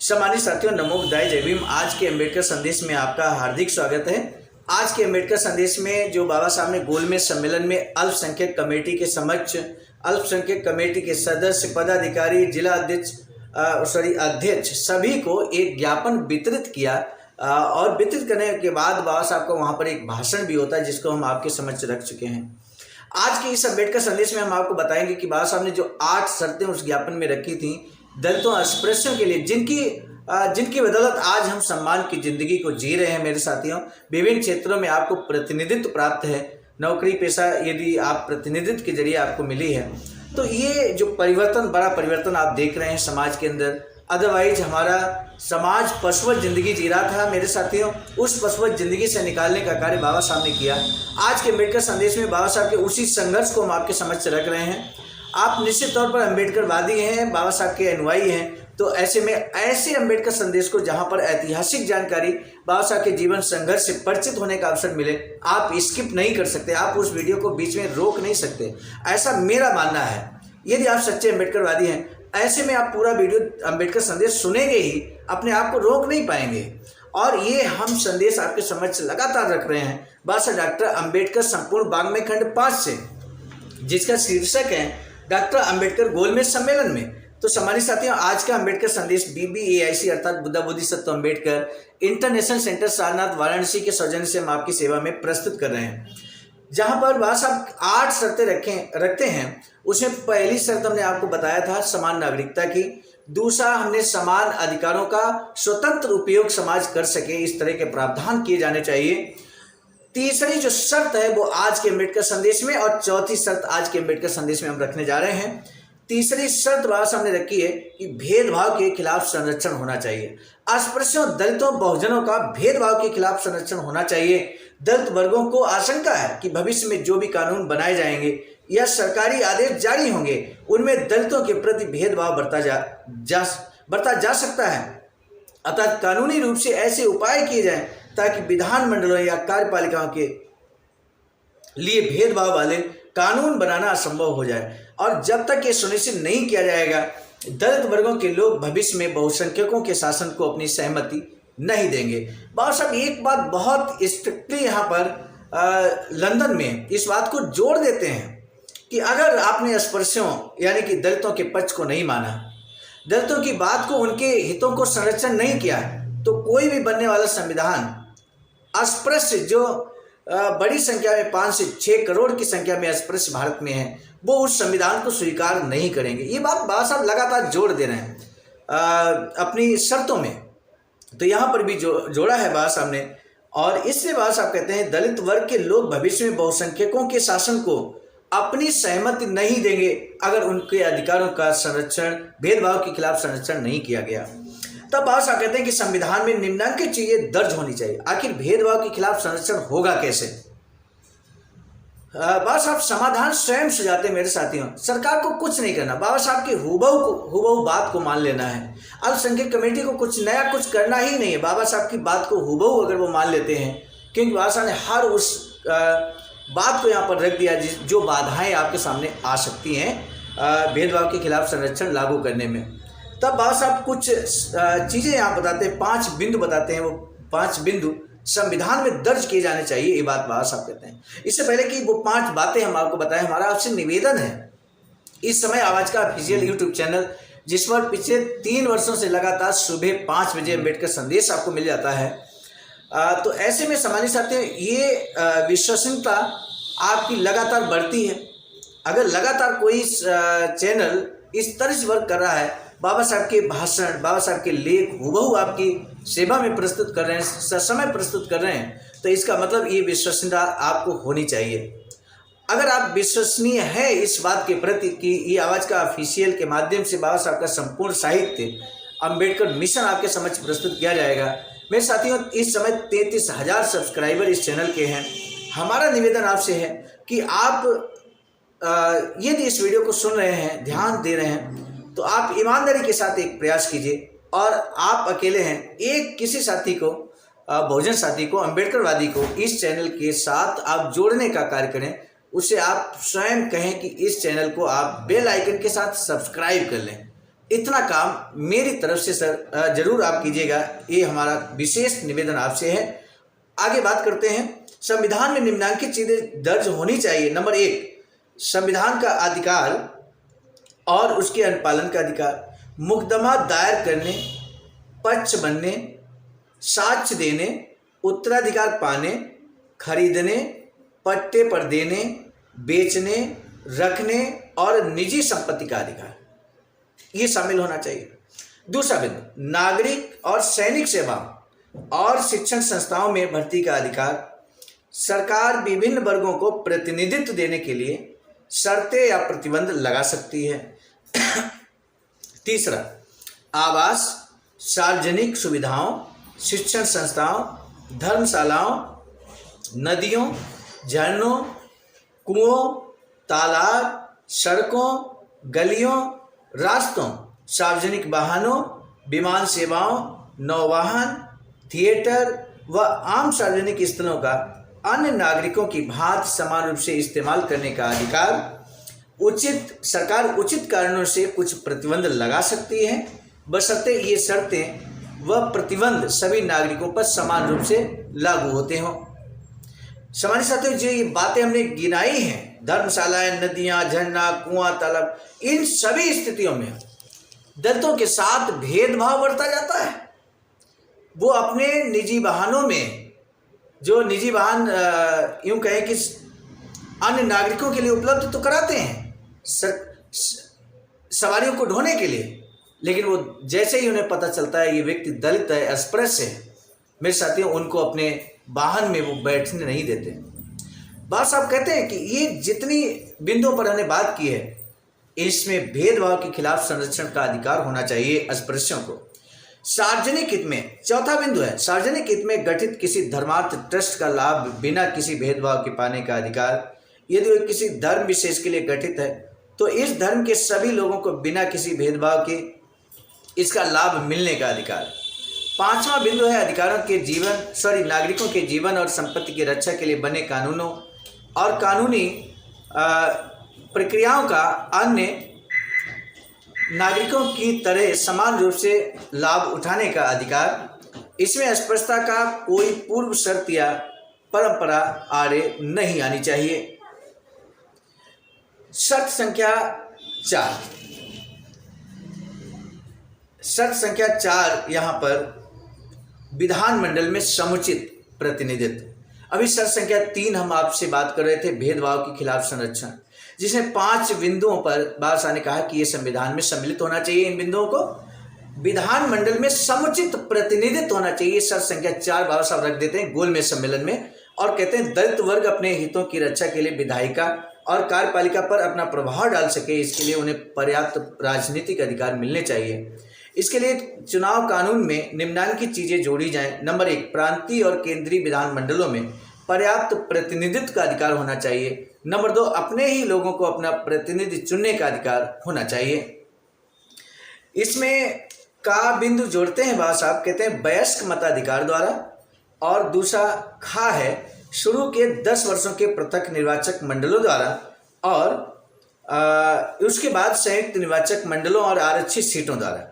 सम्मानित साथियों, नमो बुद्धाय, जय भीम। आज के अम्बेडकर संदेश में आपका हार्दिक स्वागत है। आज के अम्बेडकर संदेश में जो बाबा साहब ने गोलमेज सम्मेलन में अल्पसंख्यक कमेटी के समक्ष अल्पसंख्यक कमेटी के सदस्य, पदाधिकारी, जिला अध्यक्ष अध्यक्ष सभी को एक ज्ञापन वितरित किया और वितरित करने के बाद बाबा साहब का वहाँ पर एक भाषण भी होता है जिसको हम आपके समक्ष रख चुके हैं। आज के इस अम्बेडकर संदेश में हम आपको बताएंगे कि बाबा साहब ने जो 8 शर्तें उस ज्ञापन में रखी थी दलितों अस्पृश्यों के लिए, जिनकी बदौलत आज हम सम्मान की जिंदगी को जी रहे हैं। मेरे साथियों, विभिन्न क्षेत्रों में आपको प्रतिनिधित्व प्राप्त है, नौकरी पेशा यदि आप प्रतिनिधित्व के जरिए आपको मिली है, तो ये जो परिवर्तन, बड़ा परिवर्तन आप देख रहे हैं समाज के अंदर। अदरवाइज हमारा समाज पशुवत जिंदगी जी रहा था मेरे साथियों, उस पशुवत जिंदगी से निकालने का कार्य बाबा साहब ने किया। आज के अम्बेडकर संदेश में बाबा साहब के उसी संघर्ष को हम आपके समक्ष रख रहे हैं। आप निश्चित तौर पर अम्बेडकरवादी हैं, बाबा साहब के अनुयायी हैं, तो ऐसे में ऐसे अम्बेडकर संदेश को जहां पर ऐतिहासिक जानकारी बाबा साहब के जीवन संघर्ष से परिचित होने का अवसर मिले, आप स्किप नहीं कर सकते, आप उस वीडियो को बीच में रोक नहीं सकते, ऐसा मेरा मानना है। यदि आप सच्चे अम्बेडकरवादी हैं, ऐसे में आप पूरा वीडियो अम्बेडकर संदेश सुनेंगे ही, अपने आप को रोक नहीं पाएंगे। और ये हम संदेश आपके समक्ष लगातार रख रहे हैं बाबा साहब डॉक्टर अम्बेडकर संपूर्ण वाङ्मय खंड 5 से, जिसका शीर्षक है डॉक्टर अम्बेडकर गोलमेज सम्मेलन में। तो सम्मानित साथियों, आज का अम्बेडकर संदेश BBAIC अर्थात बुद्धा बोधिसत्व अम्बेडकर इंटरनेशनल सेंटर सारनाथ वाराणसी के सौजन्य से हम आपकी सेवा में प्रस्तुत कर रहे हैं, जहां पर बाबा साहब 8 शर्तें रखते हैं। उसमें पहली शर्त हमने आपको बताया था समान नागरिकता की, दूसरा हमने समान अधिकारों का स्वतंत्र उपयोग समाज कर सके, इस तरह के प्रावधान किए जाने चाहिए। तीसरी जो शर्त है वो आज के अम्बेडकर संदेश में, और चौथी शर्त आज के अम्बेडकर संदेश में हम रखने जा रहे हैं। तीसरी शर्त बाबा साहब ने रखी है कि भेदभाव के खिलाफ संरक्षण होना चाहिए। अस्पृश्यों, दलितों, बहुजनों का भेदभाव के खिलाफ संरक्षण होना चाहिए। दलित वर्गों को आशंका है कि भविष्य में जो भी कानून बनाए जाएंगे या सरकारी आदेश जारी होंगे, उनमें दलितों के प्रति भेदभाव बरता जा सकता है। अतः कानूनी रूप से ऐसे उपाय किए जाएं ताकि विधानमंडलों या कार्यपालिकाओं के लिए भेदभाव वाले कानून बनाना असंभव हो जाए। और जब तक ये सुनिश्चित नहीं किया जाएगा, दलित वर्गों के लोग भविष्य में बहुसंख्यकों के शासन को अपनी सहमति नहीं देंगे। बाबा साहब एक बात बहुत स्ट्रिक्टली यहाँ पर लंदन में इस बात को जोड़ देते हैं कि अगर आपने अस्पृश्यों यानी कि दलितों के पक्ष को नहीं माना, दलितों की बात को, उनके हितों को संरक्षण नहीं किया, तो कोई भी बनने वाला संविधान अस्पृश्य, जो बड़ी संख्या में 5 से 6 करोड़ की संख्या में अस्पृश्य भारत में है, वो उस संविधान को स्वीकार नहीं करेंगे। ये बात बाबा साहब लगातार जोड़ दे रहे हैं अपनी शर्तों में। तो यहाँ पर भी जोड़ा है बाबा साहब ने, और इससे बाबा साहब कहते हैं दलित वर्ग के लोग भविष्य में बहुसंख्यकों के शासन को अपनी सहमति नहीं देंगे अगर उनके अधिकारों का संरक्षण, भेदभाव के खिलाफ संरक्षण नहीं किया गया। तब बाबा साहब कहते हैं कि संविधान में निम्नलिखित चीजें दर्ज होनी चाहिए। आखिर भेदभाव के खिलाफ संरक्षण होगा कैसे? बाबा साहब समाधान स्वयं सुझाते हैं मेरे साथियों। सरकार को कुछ नहीं करना, बाबा साहब की हुबहू बात को मान लेना है। अल्पसंख्यक कमेटी को कुछ नया कुछ करना ही नहीं है, बाबा साहब की बात को हुबहू अगर वो मान लेते हैं, क्योंकि बाबा साहब ने हर उस बात को यहाँ पर रख दिया जो बाधाएं आपके सामने आ सकती हैं भेदभाव के खिलाफ संरक्षण लागू करने में। तब बाबा साहब कुछ चीज़ें यहाँ बताते हैं, 5 बिंदु बताते हैं। वो 5 बिंदु संविधान में दर्ज किए जाने चाहिए, ये बात बाबा साहब कहते हैं। इससे पहले कि वो 5 बातें हम आपको बताएं, हमारा आपसे निवेदन है, इस समय आवाज़ का ऑफिशियल यूट्यूब चैनल, जिस पर पिछले 3 वर्षों से लगातार सुबह 5 बजे अम्बेडकर संदेश आपको मिल जाता है, तो ऐसे में सम्मानित साथियों, ये विश्वसनीयता आपकी लगातार बढ़ती है। अगर लगातार कोई चैनल इस तरह से वर्क कर रहा है, बाबा साहब के भाषण, बाबा साहब के लेख हुबहू आपकी सेवा में प्रस्तुत कर रहे हैं, ससमय प्रस्तुत कर रहे हैं, तो इसका मतलब ये विश्वसनीयता आपको होनी चाहिए। अगर आप विश्वसनीय है इस बात के प्रति कि ये आवाज़ का ऑफिशियल के माध्यम से बाबा साहब का संपूर्ण साहित्य, अम्बेडकर मिशन आपके समक्ष प्रस्तुत किया जाएगा। मेरे साथियों, इस समय 33,000 सब्सक्राइबर इस चैनल के हैं। हमारा निवेदन आपसे है कि आप यदि इस वीडियो को सुन रहे हैं, ध्यान दे रहे हैं, तो आप ईमानदारी के साथ एक प्रयास कीजिए। और आप अकेले हैं, एक किसी साथी को, बहुजन साथी को, अम्बेडकरवादी को इस चैनल के साथ आप जोड़ने का कार्य करें। उसे आप स्वयं कहें कि इस चैनल को आप बेल आइकन के साथ सब्सक्राइब कर लें, इतना काम मेरी तरफ से सर जरूर आप कीजिएगा, ये हमारा विशेष निवेदन आपसे है। आगे बात करते हैं। संविधान में निम्नलिखित चीजें दर्ज होनी चाहिए। नंबर 1, संविधान का अधिकार और उसके अनुपालन का अधिकार, मुकदमा दायर करने, पक्ष बनने, साक्ष्य देने, उत्तराधिकार पाने, खरीदने, पट्टे पर देने, बेचने, रखने और निजी संपत्ति का अधिकार, ये शामिल होना चाहिए। दूसरा बिंदु, नागरिक और सैनिक सेवा और शिक्षण संस्थाओं में भर्ती का अधिकार, सरकार विभिन्न वर्गों को प्रतिनिधित्व देने के लिए शर्तें या प्रतिबंध लगा सकती है। तीसरा, आवास, सार्वजनिक सुविधाओं, शिक्षण संस्थाओं, धर्मशालाओं, नदियों, झरनों, कुओं, तालाब, सड़कों, गलियों, रास्तों, सार्वजनिक वाहनों, विमान सेवाओं, नौवाहन, थिएटर व आम सार्वजनिक स्थलों का अन्य नागरिकों की भांति समान रूप से इस्तेमाल करने का अधिकार। सरकार उचित कारणों से कुछ प्रतिबंध लगा सकती है, बशर्ते ये शर्तें व प्रतिबंध सभी नागरिकों पर समान रूप से लागू होते हों। सामान्य साथियों, जो ये बातें हमने गिनाई हैं, धर्मशालाएं, नदियां, झरना, कुआं, तालाब, इन सभी स्थितियों में दलितों के साथ भेदभाव बढ़ता जाता है। वो अपने निजी वाहनों में, जो निजी वाहन यूं कहें कि अन्य नागरिकों के लिए उपलब्ध तो कराते हैं सवारियों को ढोने के लिए, लेकिन वो जैसे ही उन्हें पता चलता है ये व्यक्ति दलित है, अस्पृश्य है, मेरे साथियों, उनको अपने वाहन में वो बैठने नहीं देते। बात साहब कहते हैं कि ये जितनी बिंदुओं पर हमने बात की है, इसमें भेदभाव के खिलाफ संरक्षण का अधिकार होना चाहिए अस्पृश्यों को। सार्वजनिक हित में, चौथा बिंदु है, सार्वजनिक हित में गठित किसी धर्मार्थ ट्रस्ट का लाभ बिना किसी भेदभाव के पाने का अधिकार। यदि वह किसी धर्म विशेष के लिए गठित है तो इस धर्म के सभी लोगों को बिना किसी भेदभाव के इसका लाभ मिलने का अधिकार। पांचवा बिंदु है नागरिकों के जीवन और संपत्ति की रक्षा के लिए बने कानूनों और कानूनी प्रक्रियाओं का अन्य नागरिकों की तरह समान रूप से लाभ उठाने का अधिकार। इसमें अस्पृश्यता का कोई पूर्व शर्त या परंपरा आड़े नहीं आनी चाहिए। शर्त संख्या 4 यहाँ पर विधानमंडल में समुचित प्रतिनिधित्व। अभी शर्त संख्या 3 हम आपसे बात कर रहे थे, भेदभाव के खिलाफ संरक्षण, जिसमें 5 बिंदुओं पर बाबा साहब ने कहा कि ये संविधान में सम्मिलित होना चाहिए। इन बिंदुओं को विधानमंडल में समुचित प्रतिनिधित्व होना चाहिए। शर्त संख्या 4 बाबा साहब रख देते हैं गोलमेज सम्मेलन में, और कहते हैं दलित वर्ग अपने हितों की रक्षा के लिए विधायिका और कार्यपालिका पर अपना प्रभाव डाल सके, इसके लिए उन्हें पर्याप्त राजनीतिक अधिकार मिलने चाहिए। इसके लिए चुनाव कानून में निम्नलिखित चीजें जोड़ी जाएं। नंबर 1, प्रांतीय और केंद्रीय विधानमंडलों में पर्याप्त प्रतिनिधित्व का अधिकार होना चाहिए। नंबर 2, अपने ही लोगों को अपना प्रतिनिधि चुनने का अधिकार होना चाहिए। इसमें का बिंदु जोड़ते हैं बाबा साहब, कहते हैं वयस्क मताधिकार द्वारा, और दूसरा खा है शुरू के 10 वर्षों के पृथक निर्वाचक मंडलों द्वारा, और उसके बाद संयुक्त निर्वाचक मंडलों और आरक्षित सीटों द्वारा।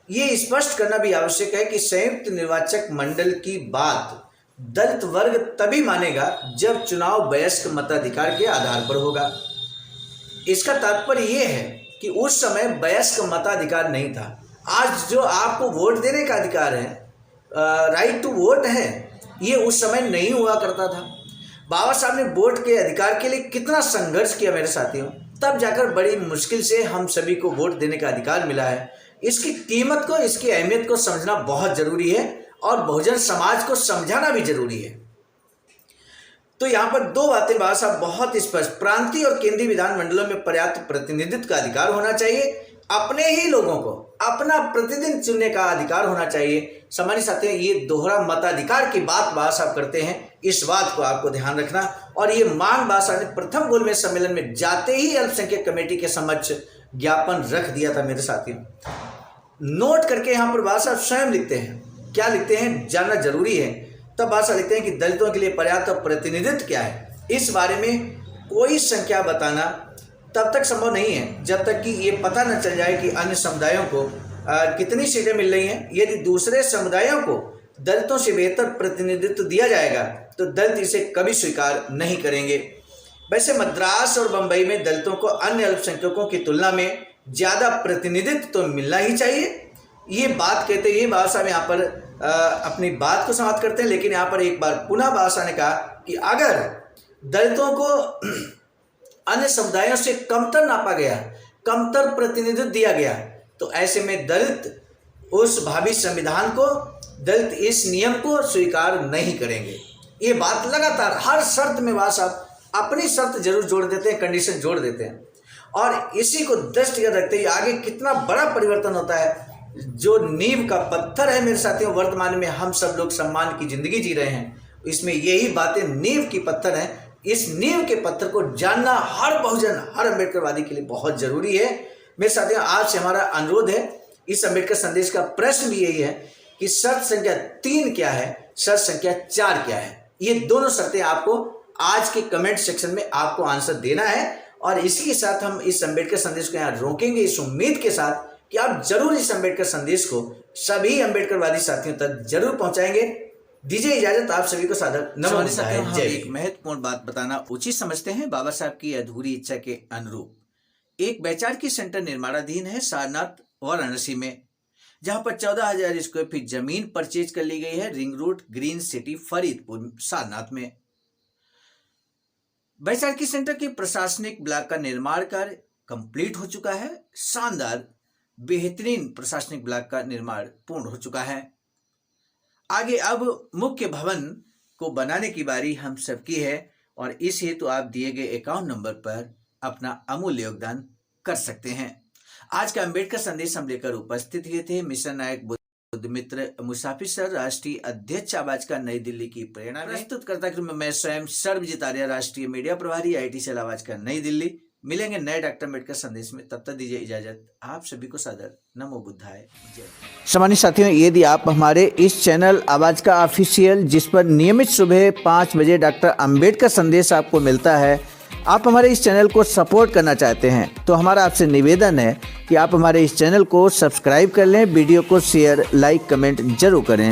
ये स्पष्ट करना भी आवश्यक है कि संयुक्त निर्वाचक मंडल की बात दलित वर्ग तभी मानेगा जब चुनाव वयस्क मताधिकार के आधार पर होगा। इसका तात्पर्य यह है कि उस समय वयस्क मताधिकार नहीं था। आज जो आपको वोट देने का अधिकार है, राइट टू वोट है, ये उस समय नहीं हुआ करता था। बाबा साहब ने वोट के अधिकार के लिए कितना संघर्ष किया मेरे साथियों, तब जाकर बड़ी मुश्किल से हम सभी को वोट देने का अधिकार मिला है। इसकी कीमत को, इसकी अहमियत को समझना बहुत जरूरी है और बहुजन समाज को समझाना भी जरूरी है। तो यहाँ पर 2 बातें बाबा साहब बहुत स्पष्ट, प्रांतीय और केंद्रीय विधानमंडलों में पर्याप्त प्रतिनिधित्व का अधिकार होना चाहिए, अपने ही लोगों को अपना प्रतिनिधि चुनने का अधिकार होना चाहिए। सामान्य साथियों, ये दोहरा मताधिकार की बात बाबा साहब करते हैं, इस बात को आपको ध्यान रखना। और ये मांग बाबा साहब ने प्रथम गोलमेज सम्मेलन में जाते ही अल्पसंख्यक कमेटी के समक्ष ज्ञापन रख दिया था मेरे साथियों। नोट करके यहाँ पर बाबा साहब स्वयं लिखते हैं, क्या लिखते हैं जानना जरूरी है। तब बाबा साहब लिखते हैं कि दलितों के लिए पर्याप्त प्रतिनिधित्व क्या है, इस बारे में कोई संख्या बताना तब तक संभव नहीं है जब तक कि ये पता न चल जाए कि अन्य समुदायों को कितनी सीटें मिल रही हैं। यदि दूसरे समुदायों को दलितों से बेहतर प्रतिनिधित्व दिया जाएगा तो दलित इसे कभी स्वीकार नहीं करेंगे। वैसे मद्रास और बंबई में दलितों को अन्य अल्पसंख्यकों की तुलना में ज़्यादा प्रतिनिधित्व तो मिलना ही चाहिए। ये बात कहते ही बाबा साहब यहाँ पर अपनी बात को समाप्त करते हैं, लेकिन यहाँ पर एक बार पुनः बाबा साहब ने कहा कि अगर दलितों को अन्य समुदायों से कमतर नापा गया, कमतर प्रतिनिधित्व दिया गया, तो ऐसे में दलित उस भावी संविधान को, दलित इस नियम को स्वीकार नहीं करेंगे। ये बात लगातार हर शर्त में बाबा साहब अपनी शर्त जरूर जोड़ देते हैं, कंडीशन जोड़ देते हैं, और इसी को दृष्टिगत रखते हुए आगे कितना बड़ा परिवर्तन होता है। जो नींव का पत्थर है मेरे साथियों, वर्तमान में हम सब लोग सम्मान की जिंदगी जी रहे हैं, इसमें यही बातें नींव की पत्थर है। इस नींव के पत्थर को जानना हर बहुजन, हर अम्बेडकरवादी के लिए बहुत जरूरी है। मेरे साथियों, आज से हमारा अनुरोध है, इस अम्बेडकर संदेश का प्रश्न भी यही है कि शर्त संख्या 3 क्या है, शर्त संख्या 4 क्या है। ये दोनों शर्तें आपको आज के कमेंट सेक्शन में आपको आंसर देना है, और इसी के साथ हम इस अम्बेडकर संदेश को यहाँ रोकेंगे, इस उम्मीद के साथ कि आप जरूर इस अम्बेडकर संदेश को सभी अम्बेडकरवादी साथियों तक जरूर पहुंचाएंगे। दीजिए इजाजत, आप सभी को सादर नमस्कार। हम एक महत्वपूर्ण बात बताना उचित समझते हैं। बाबा साहब की अधूरी इच्छा के अनुरूप एक वैचारिकी सेंटर निर्माणाधीन है सारनाथ वाराणसी में, जहां पर 14,000 स्क्वायर फीट जमीन परचेज कर ली गई है ring road green city Faridpur Sarnath में। वैचारिकी सेंटर के प्रशासनिक ब्लॉक का निर्माण कार्य कंप्लीट हो चुका है। शानदार बेहतरीन प्रशासनिक ब्लॉक का निर्माण पूर्ण हो चुका है। आगे अब मुख्य भवन को बनाने की बारी हम सबकी है, और इस हेतु आप दिए गए अकाउंट नंबर पर अपना अमूल्य योगदान कर सकते हैं। आज का अम्बेडकर संदेश हम लेकर उपस्थित हुए थे मिशन नायक बुद्ध मित्र मुसाफिर सर, राष्ट्रीय अध्यक्ष आवाज का नई दिल्ली की प्रेरणा में। प्रस्तुत करता मैं स्वयं सर्वजित आर्य, राष्ट्रीय मीडिया प्रभारी, IIT सेल आवाज का नई दिल्ली। मिलेंगे नए डॉक्टर अम्बेडकर संदेश में, तब तक दीजिए इजाजत। आप सभी को सादर नमो बुद्धाय जय। सम्मानित साथियों, यदि आप हमारे इस चैनल आवाज का ऑफिशियल, जिस पर नियमित सुबह 5 बजे डॉक्टर अम्बेडकर संदेश आपको मिलता है, आप हमारे इस चैनल को सपोर्ट करना चाहते हैं, तो हमारा आपसे निवेदन है कि आप हमारे इस चैनल को सब्सक्राइब कर लें, वीडियो को शेयर, लाइक, कमेंट जरूर करें।